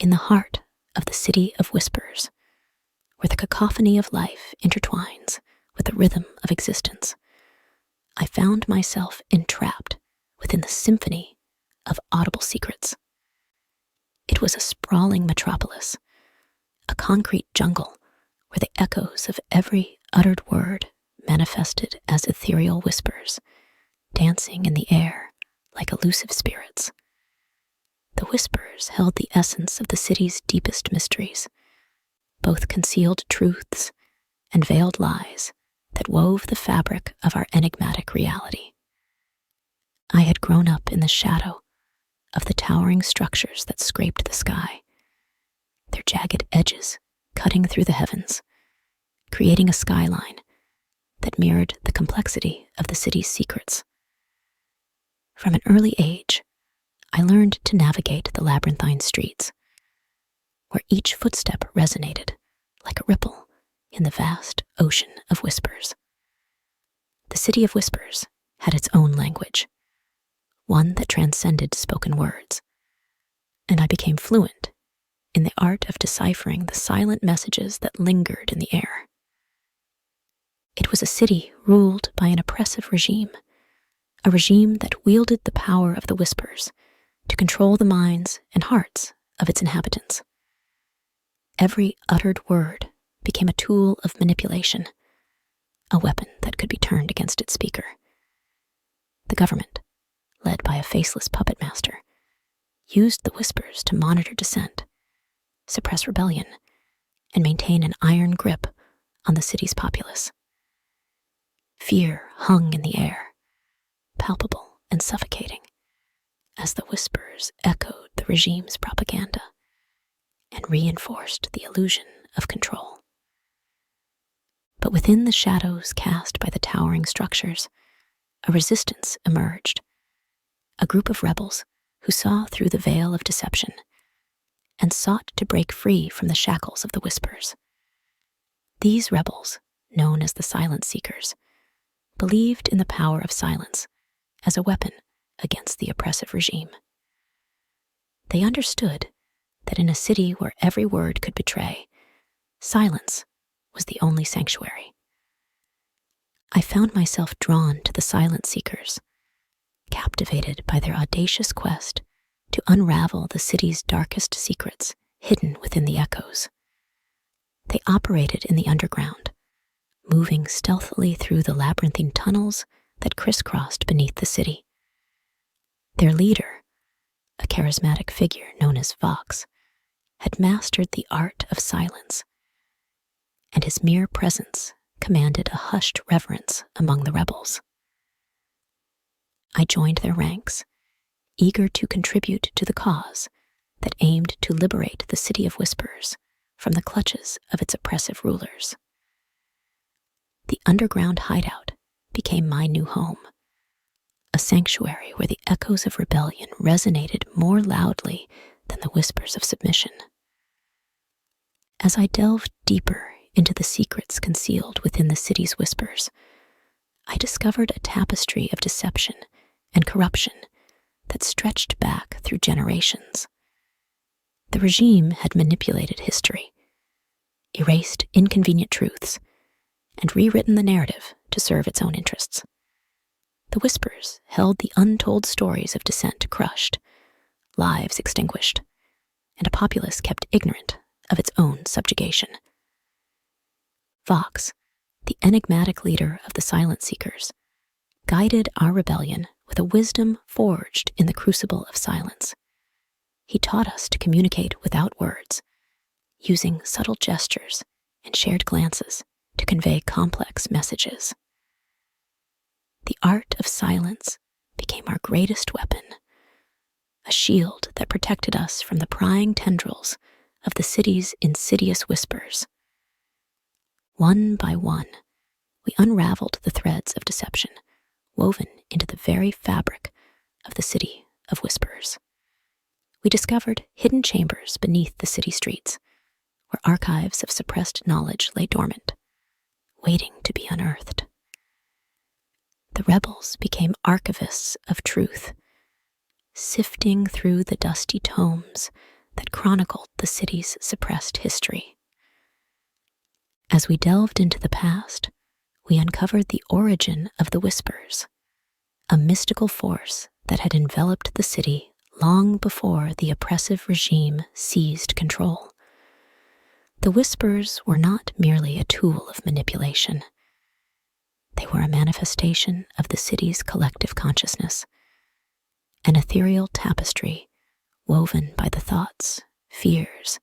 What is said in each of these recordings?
In the heart of the city of whispers, where the cacophony of life intertwines with the rhythm of existence, I found myself entrapped within the symphony of audible secrets. It was a sprawling metropolis, a concrete jungle where the echoes of every uttered word manifested as ethereal whispers, dancing in the air like elusive spirits. The whispers held the essence of the city's deepest mysteries, both concealed truths and veiled lies that wove the fabric of our enigmatic reality. I had grown up in the shadow of the towering structures that scraped the sky, their jagged edges cutting through the heavens, creating a skyline that mirrored the complexity of the city's secrets. From an early age, I learned to navigate the labyrinthine streets, where each footstep resonated like a ripple in the vast ocean of whispers. The city of whispers had its own language, one that transcended spoken words, and I became fluent in the art of deciphering the silent messages that lingered in the air. It was a city ruled by an oppressive regime, a regime that wielded the power of the whispers to control the minds and hearts of its inhabitants. Every uttered word became a tool of manipulation, a weapon that could be turned against its speaker. The government, led by a faceless puppet master, used the whispers to monitor dissent, suppress rebellion, and maintain an iron grip on the city's populace. Fear hung in the air, palpable and suffocating, as the whispers echoed the regime's propaganda and reinforced the illusion of control. But within the shadows cast by the towering structures, a resistance emerged, a group of rebels who saw through the veil of deception and sought to break free from the shackles of the whispers. These rebels, known as the Silent Seekers, believed in the power of silence as a weapon against the oppressive regime. They understood that in a city where every word could betray, silence was the only sanctuary. I found myself drawn to the Silent Seekers, captivated by their audacious quest to unravel the city's darkest secrets hidden within the echoes. They operated in the underground, moving stealthily through the labyrinthine tunnels that crisscrossed beneath the city. Their leader, a charismatic figure known as Vox, had mastered the art of silence, and his mere presence commanded a hushed reverence among the rebels. I joined their ranks, eager to contribute to the cause that aimed to liberate the city of whispers from the clutches of its oppressive rulers. The underground hideout became my new home, a sanctuary where the echoes of rebellion resonated more loudly than the whispers of submission. As I delved deeper into the secrets concealed within the city's whispers, I discovered a tapestry of deception and corruption that stretched back through generations. The regime had manipulated history, erased inconvenient truths, and rewritten the narrative to serve its own interests. The whispers held the untold stories of dissent crushed, lives extinguished, and a populace kept ignorant of its own subjugation. Vox, the enigmatic leader of the Silent Seekers, guided our rebellion with a wisdom forged in the crucible of silence. He taught us to communicate without words, using subtle gestures and shared glances to convey complex messages. The art of silence became our greatest weapon, a shield that protected us from the prying tendrils of the city's insidious whispers. One by one, we unraveled the threads of deception woven into the very fabric of the city of whispers. We discovered hidden chambers beneath the city streets, where archives of suppressed knowledge lay dormant, waiting to be unearthed. The rebels became archivists of truth, sifting through the dusty tomes that chronicled the city's suppressed history. As we delved into the past, we uncovered the origin of the Whispers, a mystical force that had enveloped the city long before the oppressive regime seized control. The Whispers were not merely a tool of manipulation. They were a manifestation of the city's collective consciousness, an ethereal tapestry woven by the thoughts, fears,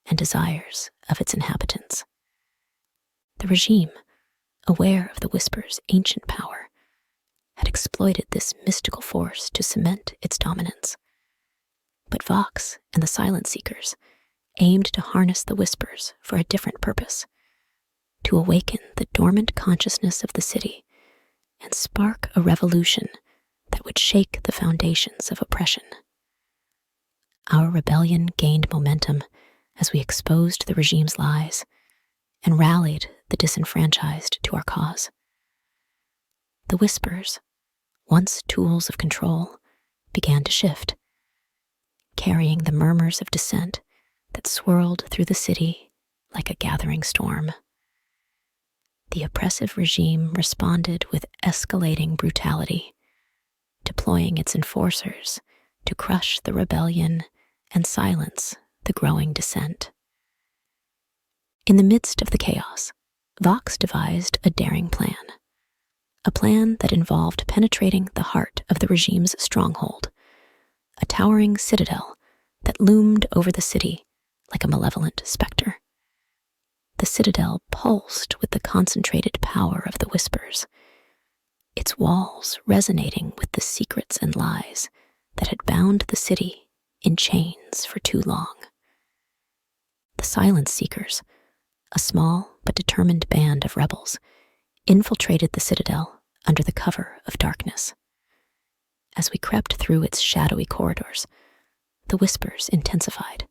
and desires of its inhabitants. The regime, aware of the Whispers' ancient power, had exploited this mystical force to cement its dominance. But Vox and the Silent Seekers aimed to harness the Whispers for a different purpose, to awaken the dormant consciousness of the city and spark a revolution that would shake the foundations of oppression. Our rebellion gained momentum as we exposed the regime's lies and rallied the disenfranchised to our cause. The Whispers, once tools of control, began to shift, carrying the murmurs of dissent that swirled through the city like a gathering storm. The oppressive regime responded with escalating brutality, deploying its enforcers to crush the rebellion and silence the growing dissent. In the midst of the chaos, Vox devised a daring plan, a plan that involved penetrating the heart of the regime's stronghold, a towering citadel that loomed over the city like a malevolent specter. The citadel pulsed with the concentrated power of the Whispers, its walls resonating with the secrets and lies that had bound the city in chains for too long. The Silent Seekers, a small but determined band of rebels, infiltrated the citadel under the cover of darkness. As we crept through its shadowy corridors, the Whispers intensified,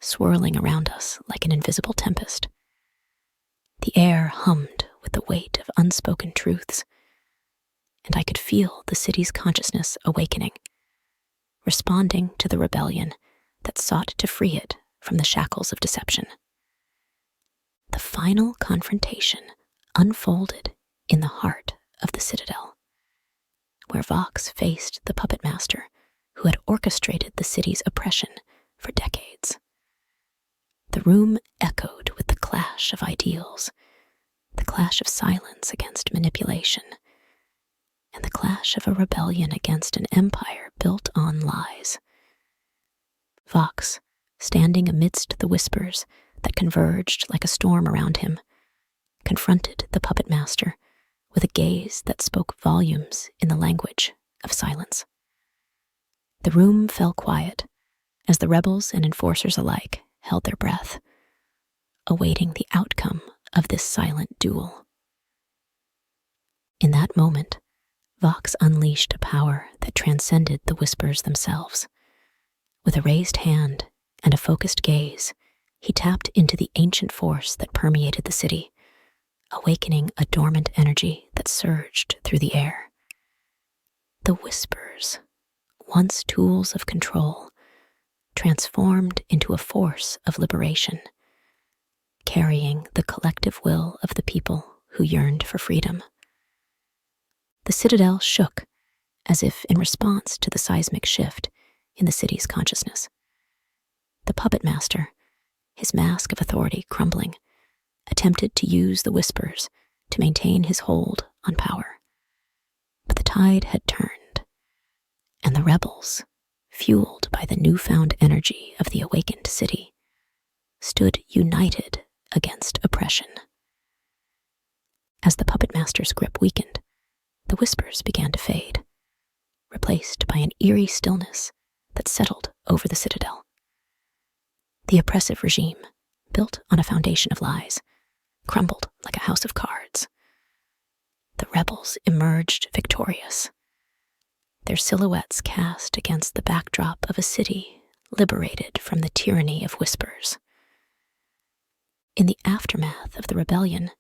swirling around us like an invisible tempest. The air hummed with the weight of unspoken truths, and I could feel the city's consciousness awakening, responding to the rebellion that sought to free it from the shackles of deception. The final confrontation unfolded in the heart of the citadel, where Vox faced the puppet master who had orchestrated the city's oppression for decades. The room echoed with the clash of ideals, the clash of silence against manipulation, and the clash of a rebellion against an empire built on lies. Vox, standing amidst the Whispers that converged like a storm around him, confronted the puppet master with a gaze that spoke volumes in the language of silence. The room fell quiet as the rebels and enforcers alike held their breath, awaiting the outcome of this silent duel. In that moment, Vox unleashed a power that transcended the Whispers themselves. With a raised hand and a focused gaze, he tapped into the ancient force that permeated the city, awakening a dormant energy that surged through the air. The Whispers, once tools of control, transformed into a force of liberation, carrying the collective will of the people who yearned for freedom. The citadel shook as if in response to the seismic shift in the city's consciousness. The puppet master, his mask of authority crumbling, attempted to use the Whispers to maintain his hold on power. But the tide had turned, and the rebels, fueled by the newfound energy of the awakened city, stood united against oppression. As the puppet master's grip weakened, the Whispers began to fade, replaced by an eerie stillness that settled over the citadel. The oppressive regime, built on a foundation of lies, crumbled like a house of cards. The rebels emerged victorious, their silhouettes cast against the backdrop of a city liberated from the tyranny of Whispers. In the aftermath of the rebellion,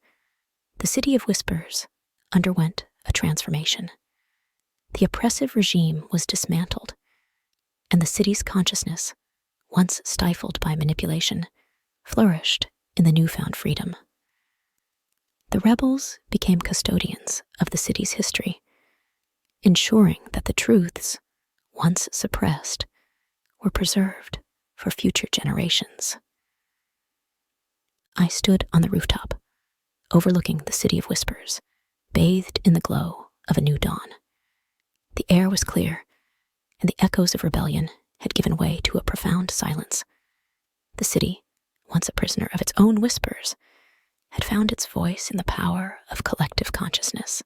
the city of Whispers underwent a transformation. The oppressive regime was dismantled, and the city's consciousness, once stifled by manipulation, flourished in the newfound freedom. The rebels became custodians of the city's history, ensuring that the truths, once suppressed, were preserved for future generations. I stood on the rooftop, overlooking the city of whispers, bathed in the glow of a new dawn. The air was clear, and the echoes of rebellion had given way to a profound silence. The city, once a prisoner of its own whispers, had found its voice in the power of collective consciousness.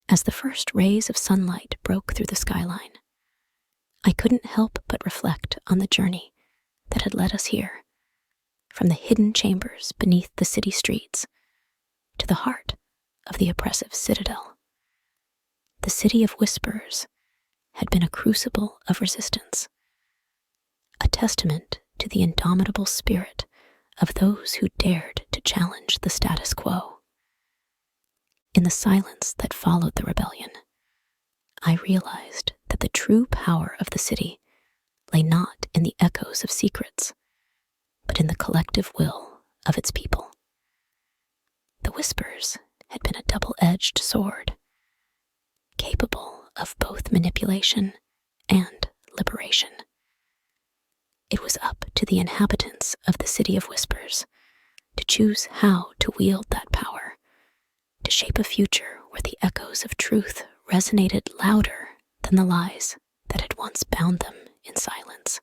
As the first rays of sunlight broke through the skyline, I couldn't help but reflect on the journey that had led us here, from the hidden chambers beneath the city streets to the heart of the oppressive citadel. The city of whispers had been a crucible of resistance, a testament to the indomitable spirit of those who dared to challenge the status quo. In the silence that followed the rebellion, I realized that the true power of the city lay not in the echoes of secrets, but in the collective will of its people. The whispers had been a double-edged sword, capable of both manipulation and liberation. It was up to the inhabitants of the city of whispers to choose how to wield that power, to shape a future where the echoes of truth resonated louder than the lies that had once bound them in silence.